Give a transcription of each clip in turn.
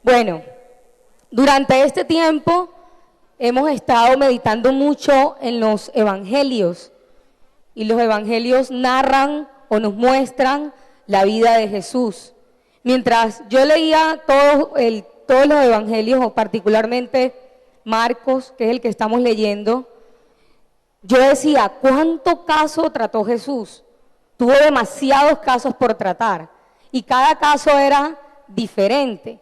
Bueno, durante este tiempo hemos estado meditando mucho en los evangelios y los evangelios narran o nos muestran la vida de Jesús. Mientras yo leía todos los evangelios, o particularmente Marcos, que es el que estamos leyendo, yo decía, ¿cuánto caso trató Jesús? Tuvo demasiados casos por tratar y cada caso era diferente.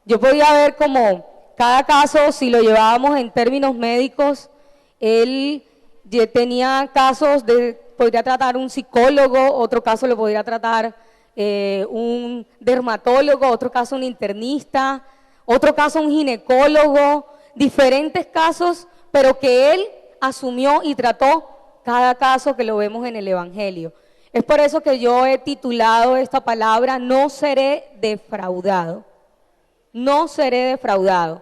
Yo podía ver como cada caso, si lo llevábamos en términos médicos, él tenía casos podría tratar un psicólogo, otro caso lo podría tratar un dermatólogo, otro caso un internista, otro caso un ginecólogo, diferentes casos, pero que él asumió y trató cada caso que lo vemos en el Evangelio. Es por eso que yo he titulado esta palabra, no seré defraudado. No seré defraudado.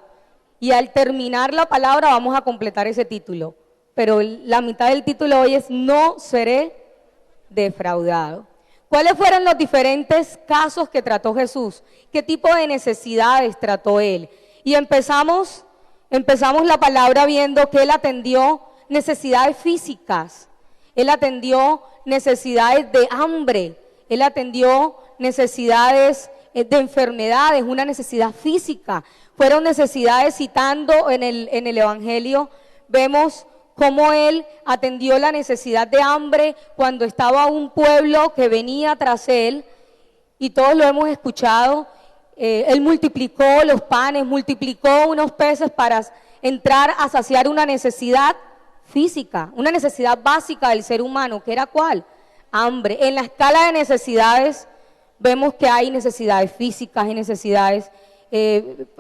Y al terminar la palabra vamos a completar ese título. Pero la mitad del título hoy es no seré defraudado. ¿Cuáles fueron los diferentes casos que trató Jesús? ¿Qué tipo de necesidades trató él? Y empezamos la palabra viendo que él atendió necesidades físicas. Él atendió necesidades de hambre. Él atendió necesidades de enfermedades, una necesidad física. Fueron necesidades, citando en el Evangelio, vemos cómo él atendió la necesidad de hambre cuando estaba un pueblo que venía tras él, y todos lo hemos escuchado. Él multiplicó los panes, multiplicó unos peces para entrar a saciar una necesidad física, una necesidad básica del ser humano, que era ¿cuál? Hambre. En la escala de necesidades vemos que hay necesidades físicas, hay necesidades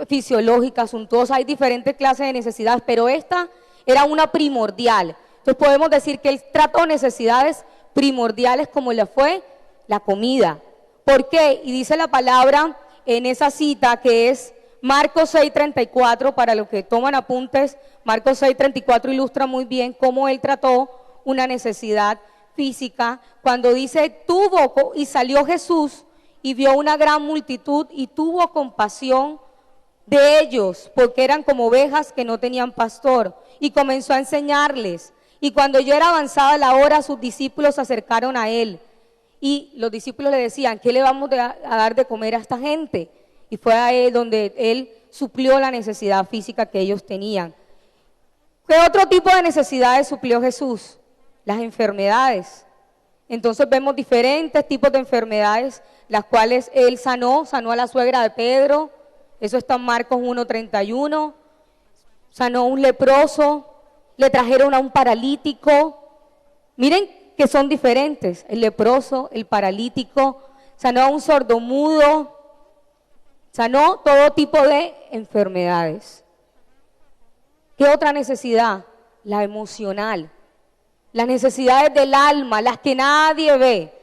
fisiológicas, suntuosas, hay diferentes clases de necesidades, pero esta era una primordial. Entonces podemos decir que él trató necesidades primordiales como le fue la comida. ¿Por qué? Y dice la palabra en esa cita que es Marcos 6:34, para los que toman apuntes, Marcos 6:34 ilustra muy bien cómo él trató una necesidad física, cuando dice, y salió Jesús y vio una gran multitud y tuvo compasión de ellos, porque eran como ovejas que no tenían pastor, y comenzó a enseñarles. Y cuando ya era avanzada la hora, sus discípulos se acercaron a él, y los discípulos le decían, ¿qué le vamos a dar de comer a esta gente? Y fue a él donde él suplió la necesidad física que ellos tenían. ¿Qué otro tipo de necesidades suplió Jesús? Las enfermedades. Entonces vemos diferentes tipos de enfermedades, las cuales él sanó a la suegra de Pedro, eso está en Marcos 1:31, sanó a un leproso, le trajeron a un paralítico. Miren que son diferentes, el leproso, el paralítico, sanó a un sordomudo, sanó todo tipo de enfermedades. ¿Qué otra necesidad? La emocional, las necesidades del alma, las que nadie ve,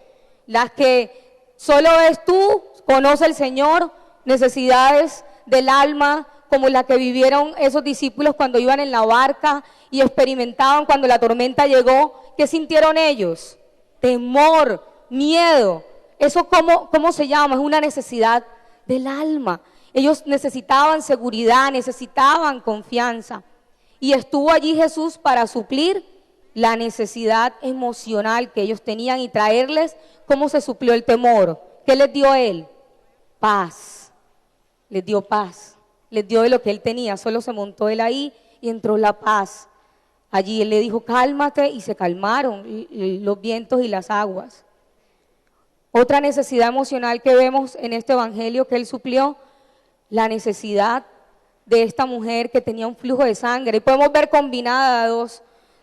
las que solo ves tú, conoce el Señor, necesidades del alma, como la que vivieron esos discípulos cuando iban en la barca y experimentaban cuando la tormenta llegó. ¿Qué sintieron ellos? Temor, miedo. ¿Eso cómo se llama? Es una necesidad del alma. Ellos necesitaban seguridad, necesitaban confianza. Y estuvo allí Jesús para suplir la necesidad emocional que ellos tenían y traerles cómo se suplió el temor. ¿Qué les dio él? Paz. Les dio paz. Les dio de lo que él tenía. Solo se montó él ahí y entró la paz. Allí él le dijo, cálmate, y se calmaron los vientos y las aguas. Otra necesidad emocional que vemos en este evangelio que él suplió, la necesidad de esta mujer que tenía un flujo de sangre. Y podemos ver combinada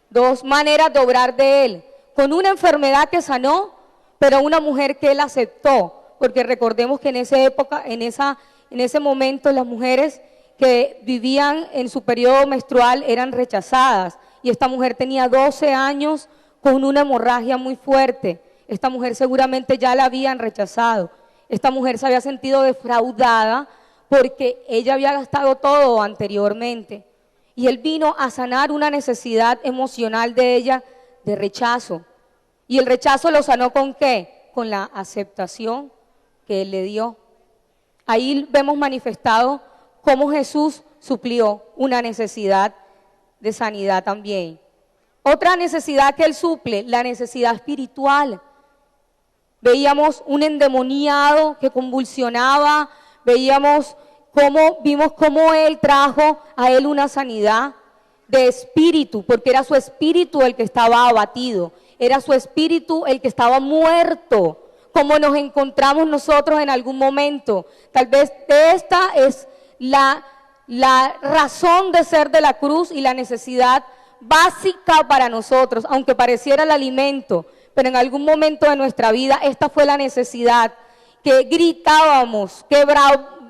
dos maneras de obrar de él, con una enfermedad que sanó, pero una mujer que él aceptó, porque recordemos que en esa época, en ese momento, las mujeres que vivían en su periodo menstrual eran rechazadas, y esta mujer tenía 12 años con una hemorragia muy fuerte. Esta mujer seguramente ya la habían rechazado, esta mujer se había sentido defraudada porque ella había gastado todo anteriormente. Y él vino a sanar una necesidad emocional de ella de rechazo. Y el rechazo lo sanó ¿con qué? Con la aceptación que él le dio. ahí vemos manifestado cómo Jesús suplió una necesidad de sanidad también. Otra necesidad que Él suple, la necesidad espiritual. Veíamos un endemoniado que convulsionaba, vimos cómo Él trajo a Él una sanidad de espíritu, porque era su espíritu el que estaba abatido, era su espíritu el que estaba muerto, como nos encontramos nosotros en algún momento. Tal vez esta es la razón de ser de la cruz y la necesidad básica para nosotros, aunque pareciera el alimento, pero en algún momento de nuestra vida esta fue la necesidad que gritábamos,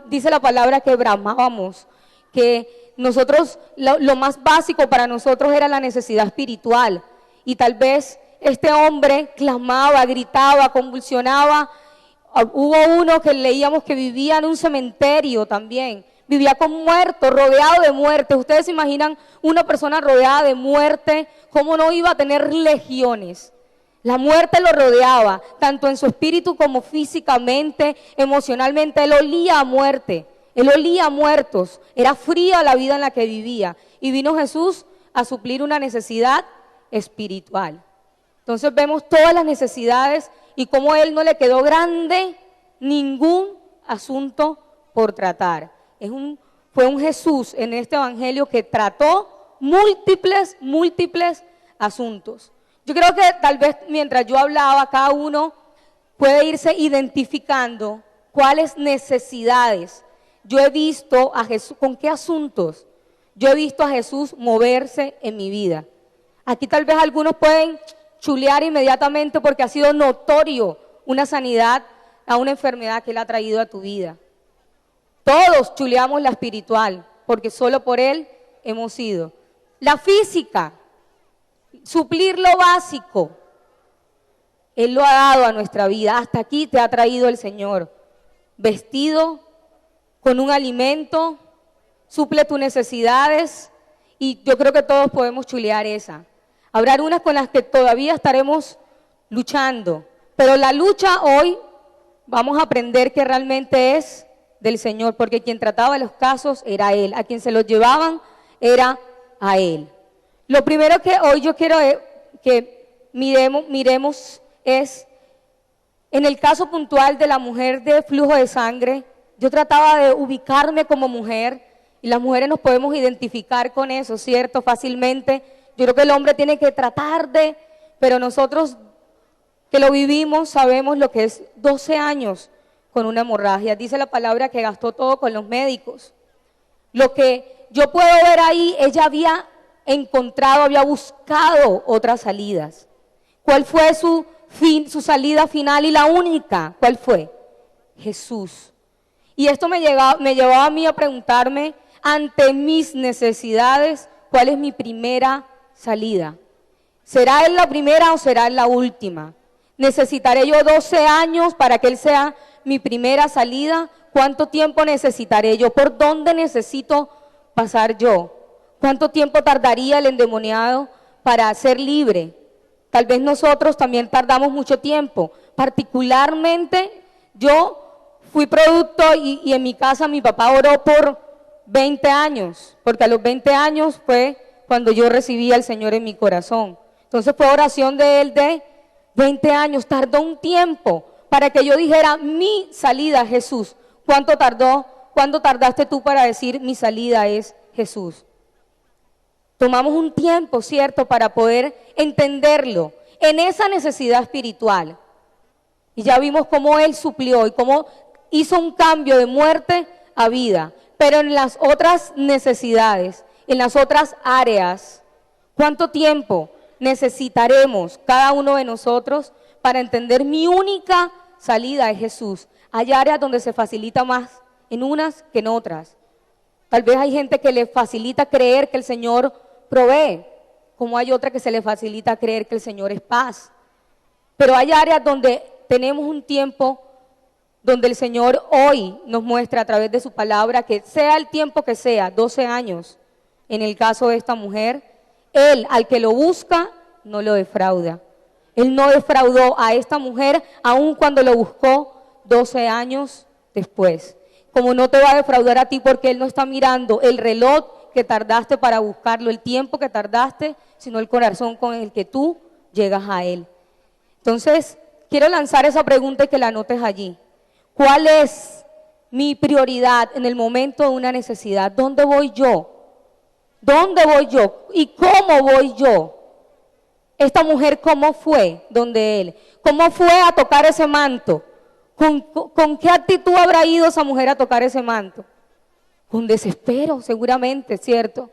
dice la palabra que bramábamos, que nosotros, lo más básico para nosotros era la necesidad espiritual, y tal vez este hombre clamaba, gritaba, convulsionaba. Hubo uno que leíamos que vivía en un cementerio también, vivía con muertos, rodeado de muerte. Ustedes se imaginan una persona rodeada de muerte, ¿cómo no iba a tener legiones? La muerte lo rodeaba, tanto en su espíritu como físicamente, emocionalmente. Él olía a muerte, él olía a muertos, era fría la vida en la que vivía. Y vino Jesús a suplir una necesidad espiritual. Entonces vemos todas las necesidades y cómo a Él no le quedó grande ningún asunto por tratar. Fue un Jesús en este evangelio que trató múltiples asuntos. Yo creo que tal vez mientras yo hablaba, cada uno puede irse identificando cuáles necesidades yo he visto a Jesús, con qué asuntos yo he visto a Jesús moverse en mi vida. Aquí tal vez algunos pueden chulear inmediatamente porque ha sido notorio una sanidad a una enfermedad que Él ha traído a tu vida. Todos chuleamos la espiritual, porque solo por Él hemos sido. La física, suplir lo básico, Él lo ha dado a nuestra vida. Hasta aquí te ha traído el Señor, vestido, con un alimento, suple tus necesidades, y yo creo que todos podemos chulear esa. Habrá unas con las que todavía estaremos luchando, pero la lucha hoy vamos a aprender que realmente es del Señor, porque quien trataba los casos era Él, a quien se los llevaban era a Él. Lo primero que hoy yo quiero que miremos es, en el caso puntual de la mujer de flujo de sangre, yo trataba de ubicarme como mujer, y las mujeres nos podemos identificar con eso, ¿cierto? Fácilmente. Yo creo que el hombre tiene que tratar pero nosotros que lo vivimos sabemos lo que es 12 años con una hemorragia. Dice la palabra que gastó todo con los médicos. Lo que yo puedo ver ahí, ella había buscado otras salidas. ¿Cuál fue su salida final y la única? ¿Cuál fue? Jesús. Y esto me llevaba a mí a preguntarme, ante mis necesidades, ¿cuál es mi primera salida? ¿Será Él la primera o será Él la última? ¿Necesitaré yo 12 años para que Él sea mi primera salida? ¿Cuánto tiempo necesitaré yo? ¿Por dónde necesito pasar yo? ¿Cuánto tiempo tardaría el endemoniado para ser libre? Tal vez nosotros también tardamos mucho tiempo. Particularmente yo fui producto y en mi casa mi papá oró por 20 años, porque a los 20 años fue cuando yo recibí al Señor en mi corazón. Entonces fue oración de Él de 20 años, tardó un tiempo para que yo dijera mi salida, Jesús. ¿Cuánto tardaste tú para decir mi salida es Jesús? Tomamos un tiempo, ¿cierto?, para poder entenderlo en esa necesidad espiritual. Y ya vimos cómo Él suplió y cómo hizo un cambio de muerte a vida. Pero en las otras necesidades, en las otras áreas, ¿cuánto tiempo necesitaremos cada uno de nosotros para entender mi única salida es Jesús? Hay áreas donde se facilita más en unas que en otras. Tal vez hay gente que le facilita creer que el Señor provee, como hay otra que se le facilita creer que el Señor es paz. Pero hay áreas donde tenemos un tiempo donde el Señor hoy nos muestra a través de su palabra que sea el tiempo que sea, 12 años, en el caso de esta mujer, Él al que lo busca no lo defrauda. Él no defraudó a esta mujer aun cuando lo buscó 12 años después. como no te va a defraudar a ti, porque Él no está mirando el reloj que tardaste para buscarlo, el tiempo que tardaste, sino el corazón con el que tú llegas a Él. Entonces, quiero lanzar esa pregunta y que la anotes allí. ¿Cuál es mi prioridad en el momento de una necesidad? ¿Dónde voy yo? ¿Dónde voy yo? ¿Y cómo voy yo? Esta mujer, ¿cómo fue donde Él? ¿Cómo fue a tocar ese manto? ¿Con qué actitud habrá ido esa mujer a tocar ese manto? Con desespero, seguramente, ¿cierto?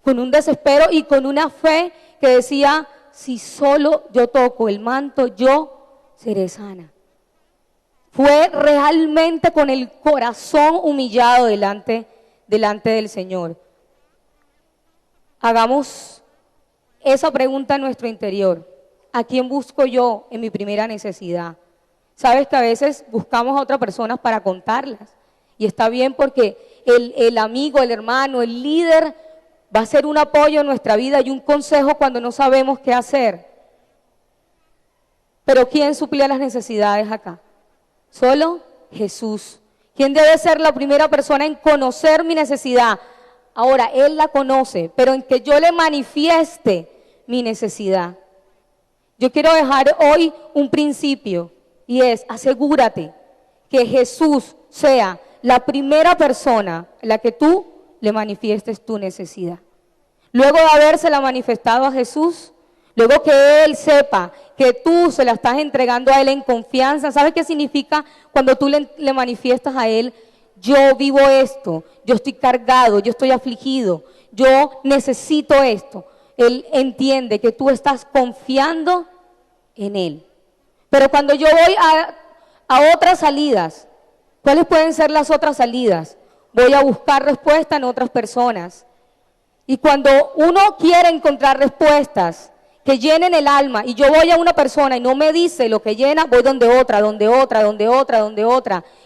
Con un desespero y con una fe que decía, si solo yo toco el manto, yo seré sana. Fue realmente con el corazón humillado delante del Señor. Hagamos esa pregunta en nuestro interior. ¿A quién busco yo en mi primera necesidad? Sabes que a veces buscamos a otras personas para contarlas. Y está bien porque el amigo, el hermano, el líder va a ser un apoyo en nuestra vida y un consejo cuando no sabemos qué hacer. Pero ¿quién suplía las necesidades acá? Solo Jesús. ¿Quién debe ser la primera persona en conocer mi necesidad? Ahora, Él la conoce, pero en que yo le manifieste mi necesidad. Yo quiero dejar hoy un principio y es, asegúrate que Jesús sea la primera persona a la que tú le manifiestes tu necesidad. Luego de habérsela manifestado a Jesús, luego que Él sepa que tú se la estás entregando a Él en confianza. ¿Sabes qué significa cuando tú le manifiestas a Él? Yo vivo esto, yo estoy cargado, yo estoy afligido, yo necesito esto. Él entiende que tú estás confiando en Él. Pero cuando yo voy a otras salidas, ¿cuáles pueden ser las otras salidas? Voy a buscar respuesta en otras personas. Y cuando uno quiere encontrar respuestas que llenen el alma, y yo voy a una persona y no me dice lo que llena, voy donde otra.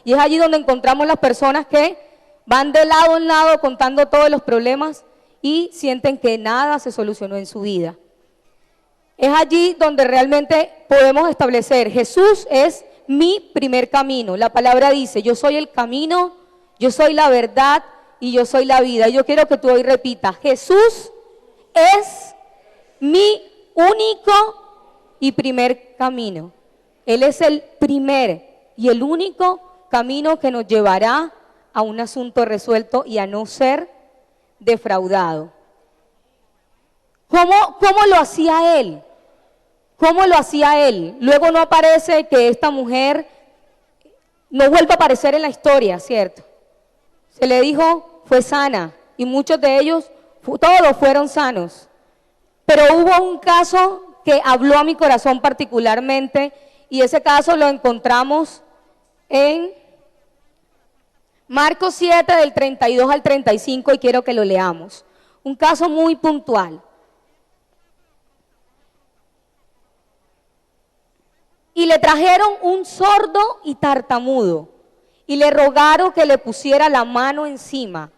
Y es allí donde encontramos las personas que van de lado en lado contando todos los problemas y sienten que nada se solucionó en su vida. Es allí donde realmente podemos establecer, Jesús es mi primer camino. La palabra dice, yo soy el camino, yo soy la verdad y yo soy la vida. Yo quiero que tú hoy repitas, Jesús es mi único y primer camino. Él es el primer y el único camino que nos llevará a un asunto resuelto y a no ser defraudado. ¿Cómo lo hacía Él? ¿Cómo lo hacía Él? Luego no aparece que esta mujer no vuelve a aparecer en la historia, ¿cierto? Se le dijo, fue sana, y muchos de ellos, todos fueron sanos. Pero hubo un caso que habló a mi corazón particularmente, y ese caso lo encontramos en Marcos 7, del 32 al 35, y quiero que lo leamos. Un caso muy puntual. Y le trajeron un sordo y tartamudo, y le rogaron que le pusiera la mano encima,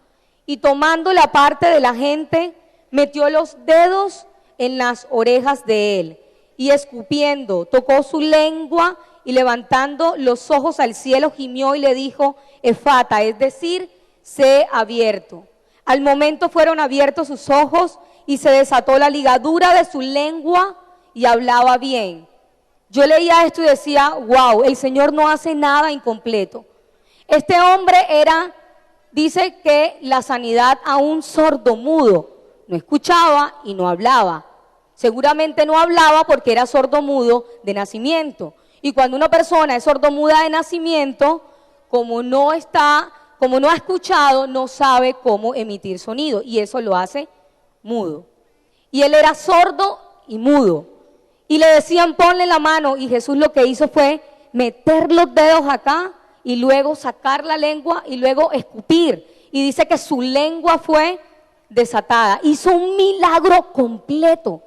y tomando la parte de la gente, metió los dedos en las orejas de él, y escupiendo, tocó su lengua, y levantando los ojos al cielo, gimió y le dijo, Efata, es decir, sé abierto. Al momento fueron abiertos sus ojos, y se desató la ligadura de su lengua, y hablaba bien. Yo leía esto y decía, wow, el Señor no hace nada incompleto. Este hombre dice que la sanidad a un sordomudo, no escuchaba y no hablaba. Seguramente no hablaba porque era sordomudo de nacimiento. Y cuando una persona es sordomuda de nacimiento, como no ha escuchado, no sabe cómo emitir sonido, y eso lo hace mudo. Y él era sordo y mudo. Y le decían, ponle la mano, y Jesús lo que hizo fue meter los dedos acá, y luego sacar la lengua, y luego escupir. Y dice que su lengua fue desatada. Hizo un milagro completo,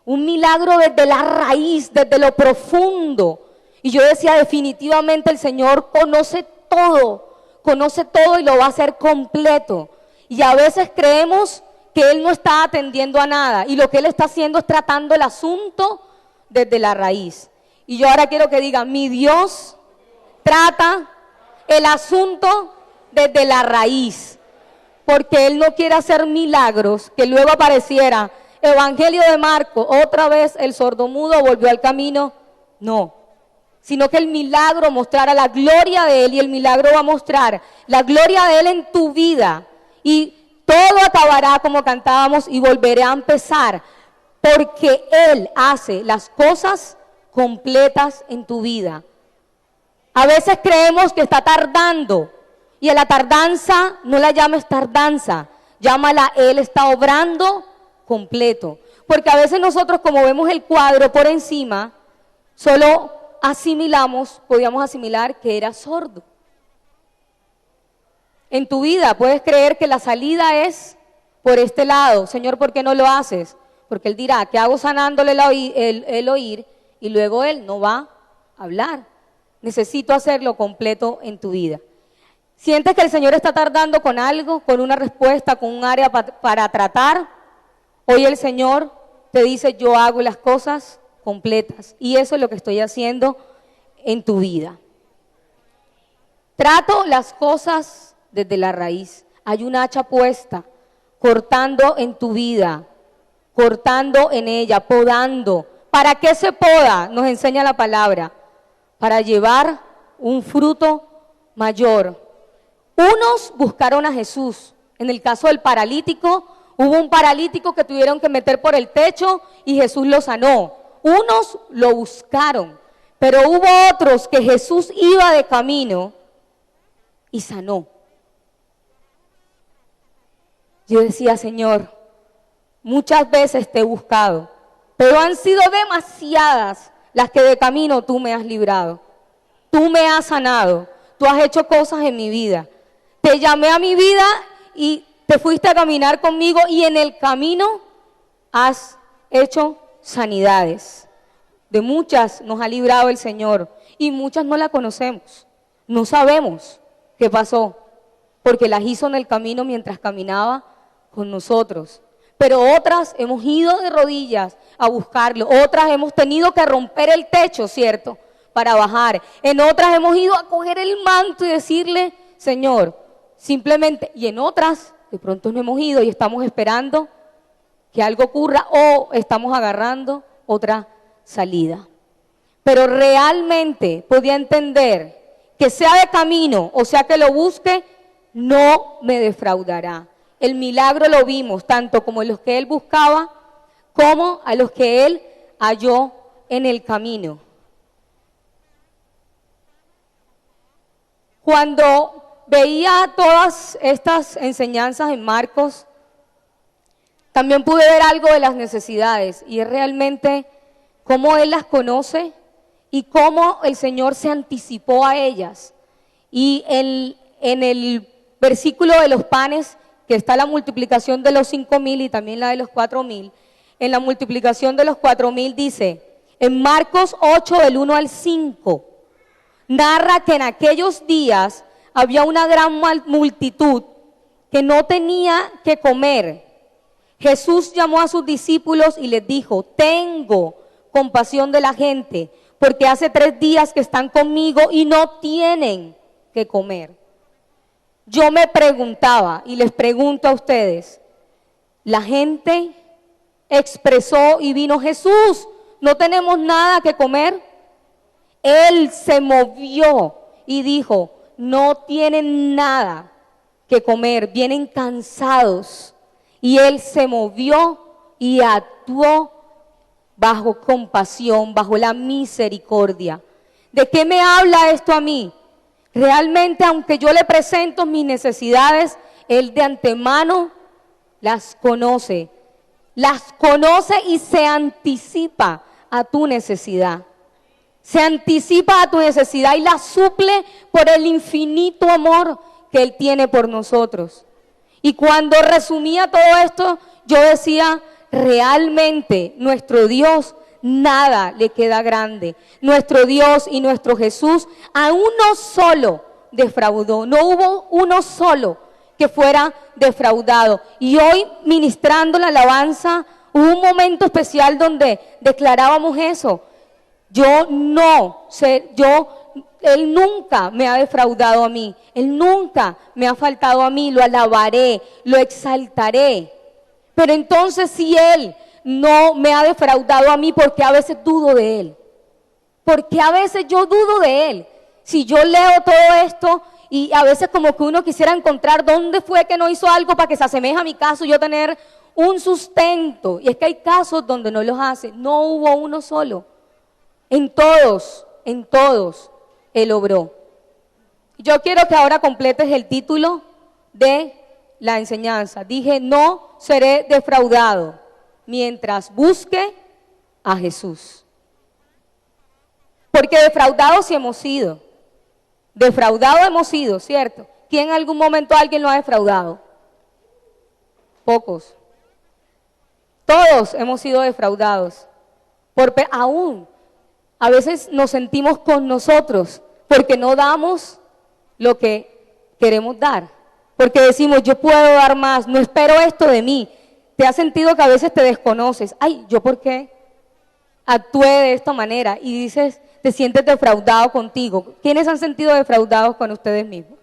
un milagro desde la raíz, desde lo profundo. Y yo decía, definitivamente el Señor conoce todo y lo va a hacer completo. Y a veces creemos que Él no está atendiendo a nada, y lo que Él está haciendo es tratando el asunto desde la raíz. Y yo ahora quiero que digan, mi Dios trata el asunto desde la raíz, porque Él no quiere hacer milagros que luego apareciera Evangelio de Marcos, otra vez el sordomudo volvió al camino. No, sino que el milagro mostrara la gloria de Él, y el milagro va a mostrar la gloria de Él en tu vida, y todo acabará como cantábamos y volverá a empezar, porque Él hace las cosas completas en tu vida. A veces creemos que está tardando, y a la tardanza no la llames tardanza, llámala Él está obrando completo. Porque a veces nosotros, como vemos el cuadro por encima, solo podíamos asimilar que era sordo. En tu vida puedes creer que la salida es por este lado. Señor, ¿por qué no lo haces? Porque Él dirá, ¿qué hago sanándole el oír? Y luego Él no va a hablar. Necesito hacerlo completo en tu vida. ¿Sientes que el Señor está tardando con algo, con una respuesta, con un área para tratar? Hoy el Señor te dice, yo hago las cosas completas, y eso es lo que estoy haciendo en tu vida. Trato las cosas desde la raíz. Hay un hacha puesta, cortando en tu vida, cortando en ella, podando. ¿Para qué se poda? Nos enseña la palabra. Para llevar un fruto mayor. Unos buscaron a Jesús. En el caso del paralítico, hubo un paralítico que tuvieron que meter por el techo y Jesús lo sanó. Unos lo buscaron, pero hubo otros que Jesús iba de camino y sanó. Yo decía, Señor, muchas veces te he buscado, pero han sido demasiadas las que de camino tú me has librado. Tú me has sanado, tú has hecho cosas en mi vida. Te llamé a mi vida y te fuiste a caminar conmigo, y en el camino has hecho sanidades. De muchas nos ha librado el Señor, y muchas no la conocemos. No sabemos qué pasó, porque las hizo en el camino mientras caminaba con nosotros. Pero otras hemos ido de rodillas a buscarlo. Otras hemos tenido que romper el techo, ¿cierto?, para bajar. En otras hemos ido a coger el manto y decirle, Señor, simplemente. Y en otras, de pronto no hemos ido y estamos esperando que algo ocurra, o estamos agarrando otra salida. Pero realmente podía entender que sea de camino, o sea que lo busque, no me defraudará. El milagro lo vimos tanto como en los que Él buscaba, como a los que Él halló en el camino. Cuando veía todas estas enseñanzas en Marcos, también pude ver algo de las necesidades, y es realmente cómo Él las conoce y cómo el Señor se anticipó a ellas. Y en el versículo de los panes, que está la multiplicación de los 5,000 y también la de los 4,000, en la multiplicación de los 4,000 dice, en Marcos 8 del 1 al 5, narra que en aquellos días había una gran multitud que no tenía que comer. Jesús llamó a sus discípulos y les dijo, tengo compasión de la gente, porque hace 3 días que están conmigo y no tienen que comer. Yo me preguntaba, y les pregunto a ustedes, la gente expresó y vino, Jesús, no tenemos nada que comer. Él se movió y dijo, no tienen nada que comer, vienen cansados. Y Él se movió y actuó bajo compasión, bajo la misericordia. ¿De qué me habla esto a mí? Realmente, aunque yo le presento mis necesidades, Él de antemano las conoce y se anticipa a tu necesidad. Se anticipa a tu necesidad y la suple por el infinito amor que Él tiene por nosotros. Y cuando resumía todo esto, yo decía, realmente nuestro Dios nada le queda grande. Nuestro Dios y nuestro Jesús a uno solo defraudó. No hubo uno solo que fuera defraudado. Y hoy, ministrando la alabanza, hubo un momento especial donde declarábamos eso. Yo Él nunca me ha defraudado a mí, Él nunca me ha faltado a mí, lo alabaré, lo exaltaré. Pero entonces si Él no me ha defraudado a mí, ¿por qué a veces dudo de Él? ¿Por qué a veces yo dudo de Él? Si yo leo todo esto y a veces como que uno quisiera encontrar dónde fue que no hizo algo para que se asemeje a mi caso, yo tener un sustento. Y es que hay casos donde no los hace, no hubo uno solo. En todos Él obró. Yo quiero que ahora completes el título de la enseñanza. Dije, no seré defraudado mientras busque a Jesús. Porque defraudados sí hemos sido. Defraudados hemos sido, ¿cierto? ¿Quién en algún momento alguien lo ha defraudado? Pocos. Todos hemos sido defraudados. Aún a veces nos sentimos con nosotros porque no damos lo que queremos dar. Porque decimos, yo puedo dar más, no espero esto de mí. ¿Te has sentido que a veces te desconoces? Ay, ¿yo por qué actué de esta manera? Y dices, te sientes defraudado contigo. ¿Quiénes han sentido defraudados con ustedes mismos?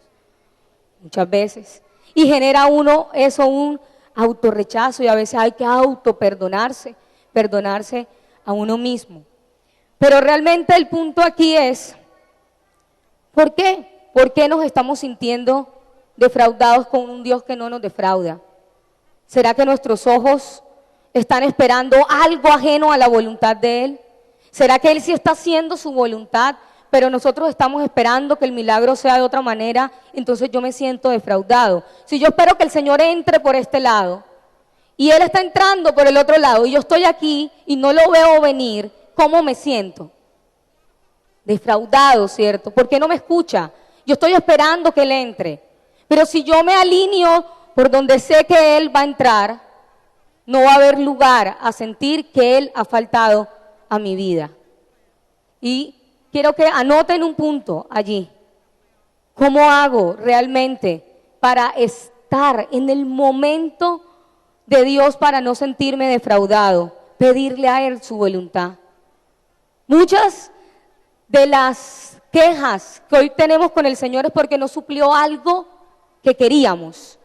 Muchas veces. Y genera uno eso, un autorrechazo, y a veces hay que autoperdonarse, perdonarse a uno mismo. Pero realmente el punto aquí es, ¿por qué? ¿Por qué nos estamos sintiendo defraudados con un Dios que no nos defrauda? ¿Será que nuestros ojos están esperando algo ajeno a la voluntad de Él? ¿Será que Él sí está haciendo su voluntad, pero nosotros estamos esperando que el milagro sea de otra manera? Entonces yo me siento defraudado. Si yo espero que el Señor entre por este lado y Él está entrando por el otro lado y yo estoy aquí y no lo veo venir, ¿cómo me siento? Defraudado, ¿cierto? ¿Por qué no me escucha? Yo estoy esperando que Él entre. Pero si yo me alineo por donde sé que Él va a entrar, no va a haber lugar a sentir que Él ha faltado a mi vida. Y quiero que anoten un punto allí. ¿Cómo hago realmente para estar en el momento de Dios para no sentirme defraudado? Pedirle a Él su voluntad. Muchas de las quejas que hoy tenemos con el Señor es porque no suplió algo que queríamos.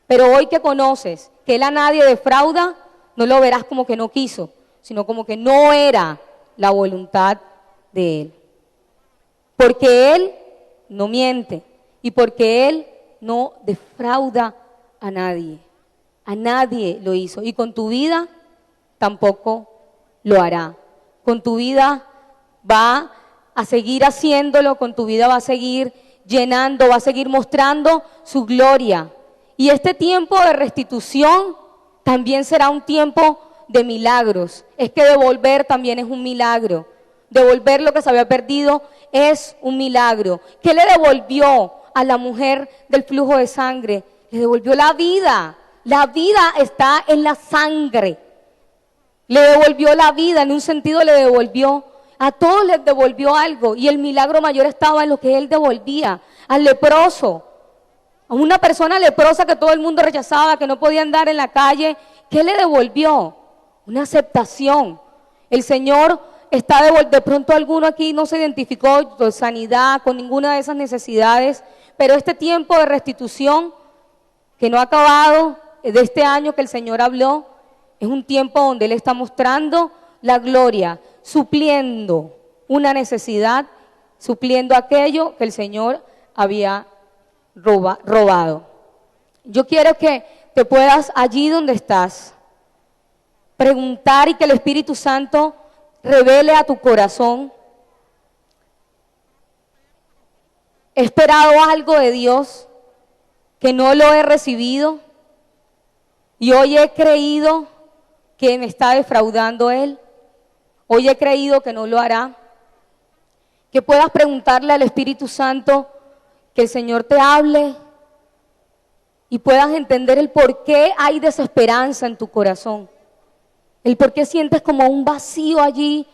Pero hoy que conoces que Él a nadie defrauda, no lo verás como que no quiso, sino como que no era la voluntad de Él. Porque Él no miente y porque Él no defrauda a nadie. A nadie lo hizo. Y con tu vida tampoco lo hará. Con tu vida va a seguir haciéndolo, con tu vida va a seguir llenando, va a seguir mostrando su gloria. Y este tiempo de restitución también será un tiempo de milagros. Es que devolver también es un milagro. Devolver lo que se había perdido es un milagro. ¿Qué le devolvió a la mujer del flujo de sangre? Le devolvió la vida. La vida está en la sangre. Le devolvió la vida, en un sentido le devolvió. A todos les devolvió algo y el milagro mayor estaba en lo que Él devolvía. Al leproso, a una persona leprosa que todo el mundo rechazaba, que no podía andar en la calle, ¿qué le devolvió? Una aceptación. El Señor está de pronto alguno aquí no se identificó con sanidad, con ninguna de esas necesidades, pero este tiempo de restitución que no ha acabado, de este año que el Señor habló, es un tiempo donde Él está mostrando la gloria, supliendo una necesidad, supliendo aquello que el Señor había robado. Yo quiero que te puedas allí donde estás preguntar y que el Espíritu Santo revele a tu corazón. ¿He esperado algo de Dios que no lo he recibido? Y hoy he creído que me está defraudando Él. Hoy he creído que no lo hará. Que puedas preguntarle al Espíritu Santo, que el Señor te hable y puedas entender el por qué hay desesperanza en tu corazón. El por qué sientes como un vacío allí,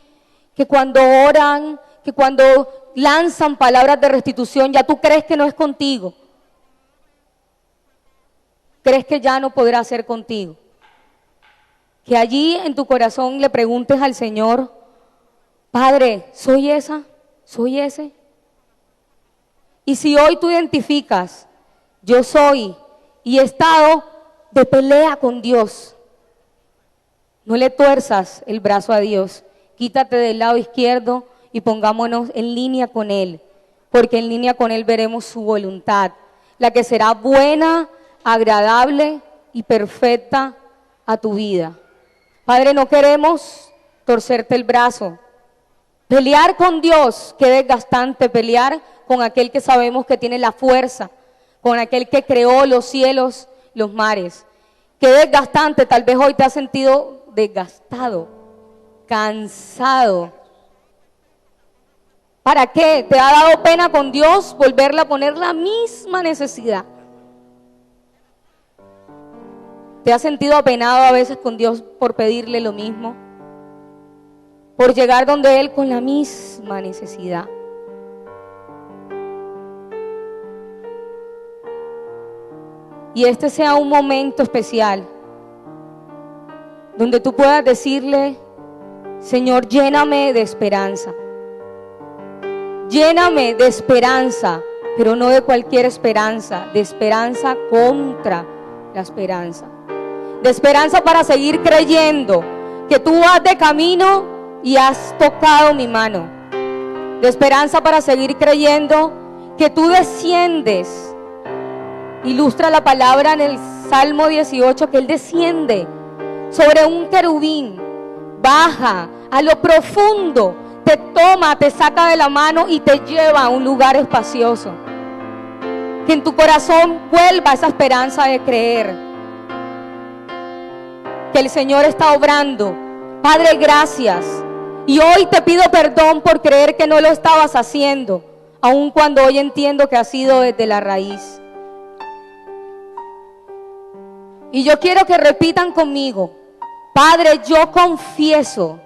que cuando oran, que cuando lanzan palabras de restitución, ya tú crees que no es contigo. Crees que ya no podrá ser contigo. Que allí en tu corazón le preguntes al Señor, Padre, ¿soy esa? ¿soy ese? Y si hoy tú identificas, yo soy, y he estado de pelea con Dios, no le tuerzas el brazo a Dios, quítate del lado izquierdo y pongámonos en línea con Él, porque en línea con Él veremos su voluntad, la que será buena, agradable y perfecta a tu vida. Padre, no queremos torcerte el brazo. Pelear con Dios, qué desgastante pelear con aquel que sabemos que tiene la fuerza, con aquel que creó los cielos, los mares. Qué desgastante, tal vez hoy te has sentido desgastado, cansado. ¿Para qué? ¿Te ha dado pena con Dios volverle a poner la misma necesidad? ¿Te has sentido apenado a veces con Dios por pedirle lo mismo? Por llegar donde Él con la misma necesidad. Y este sea un momento especial donde tú puedas decirle: Señor, lléname de esperanza. Lléname de esperanza, pero no de cualquier esperanza, de esperanza contra la esperanza. De esperanza para seguir creyendo que tú vas de camino y has tocado mi mano. De esperanza para seguir creyendo que tú desciendes. Ilustra la palabra en el Salmo 18 que Él desciende sobre un querubín, baja a lo profundo, te toma, te saca de la mano y te lleva a un lugar espacioso. Que en tu corazón vuelva esa esperanza de creer que el Señor está obrando. Padre, gracias. Y hoy te pido perdón por creer que no lo estabas haciendo, aun cuando hoy entiendo que ha sido desde la raíz. Y yo quiero que repitan conmigo: Padre, yo confieso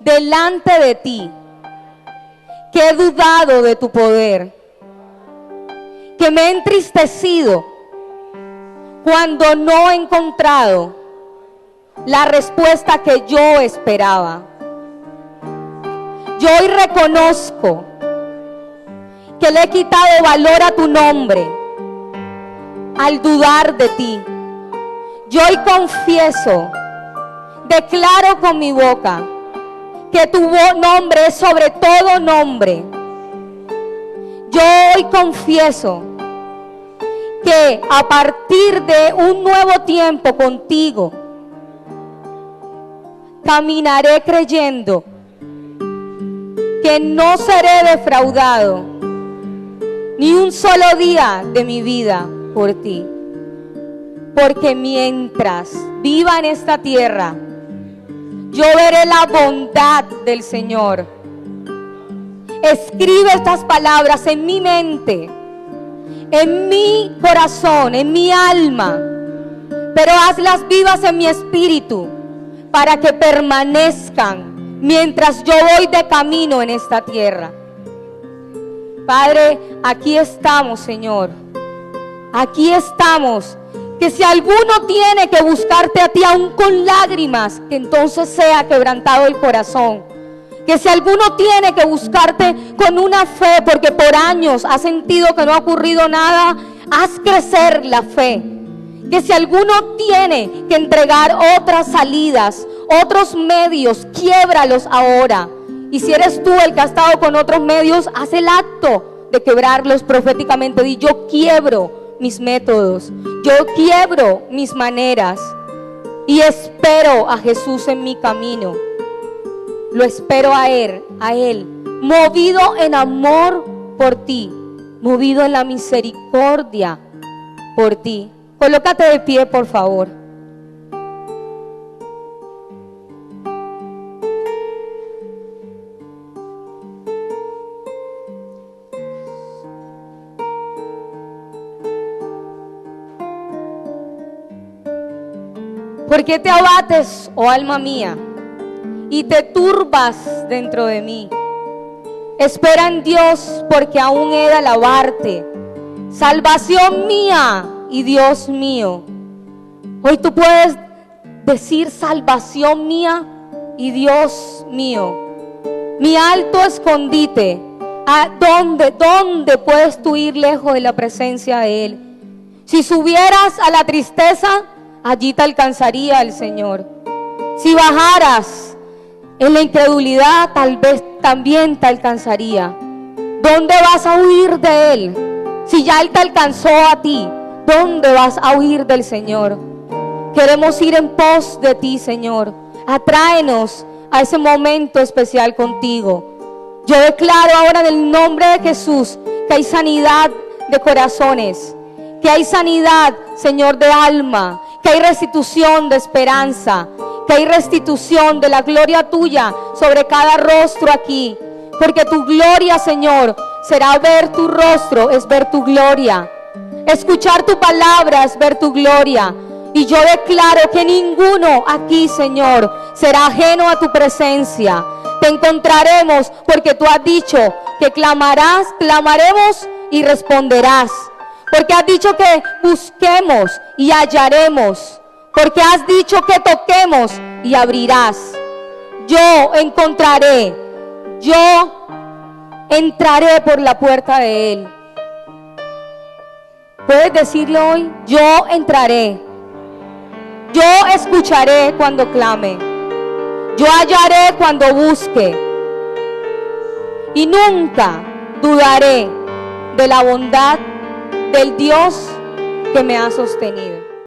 delante de ti que he dudado de tu poder, que me he entristecido cuando no he encontrado la respuesta que yo esperaba. Yo hoy reconozco que le he quitado valor a tu nombre al dudar de ti. Yo hoy confieso, declaro con mi boca que tu nombre es sobre todo nombre. Yo hoy confieso que a partir de un nuevo tiempo contigo, caminaré creyendo que no seré defraudado ni un solo día de mi vida por ti. Porque mientras viva en esta tierra, yo veré la bondad del Señor. Escribe estas palabras en mi mente, en mi corazón, en mi alma, pero hazlas vivas en mi espíritu para que permanezcan mientras yo voy de camino en esta tierra. Padre, aquí estamos, Señor. Aquí estamos. Que si alguno tiene que buscarte a ti aún con lágrimas, que entonces sea quebrantado el corazón. Que si alguno tiene que buscarte con una fe, porque por años has sentido que no ha ocurrido nada, haz crecer la fe. Que si alguno tiene que entregar otras salidas, otros medios, quiébralos ahora. Y si eres tú el que ha estado con otros medios, haz el acto de quebrarlos proféticamente. Di: yo quiebro mis métodos, yo quiebro mis maneras y espero a Jesús en mi camino. Lo espero a Él, movido en amor por ti, movido en la misericordia por ti. Colócate de pie, por favor. ¿Por qué te abates, oh alma mía, y te turbas dentro de mí? Espera en Dios, porque aún he de alabarte, salvación mía y Dios mío. Hoy tú puedes decir: salvación mía y Dios mío. mi alto escondite. ¿A dónde puedes tú ir lejos de la presencia de Él? Si subieras a la tristeza, allí te alcanzaría el Señor. Si bajaras en la incredulidad, tal vez también te alcanzaría. ¿Dónde vas a huir de Él? Si ya Él te alcanzó a ti, ¿dónde vas a huir del Señor? Queremos ir en pos de ti, Señor. Atráenos a ese momento especial contigo. Yo declaro ahora en el nombre de Jesús que hay sanidad de corazones, que hay sanidad, Señor, de alma, que hay restitución de esperanza, que hay restitución de la gloria tuya sobre cada rostro aquí. Porque tu gloria, Señor, será ver tu rostro, es ver tu gloria. Escuchar tu palabra es ver tu gloria. Y yo declaro que ninguno aquí, Señor, será ajeno a tu presencia. Te encontraremos porque tú has dicho que clamaremos y responderás. Porque has dicho que busquemos y hallaremos. Porque has dicho que toquemos y abrirás. Yo encontraré, yo entraré por la puerta de Él. ¿Puedes decirlo hoy? Yo entraré. Yo escucharé cuando clame. Yo hallaré cuando busque. Y nunca dudaré de la bondad del Dios que me ha sostenido.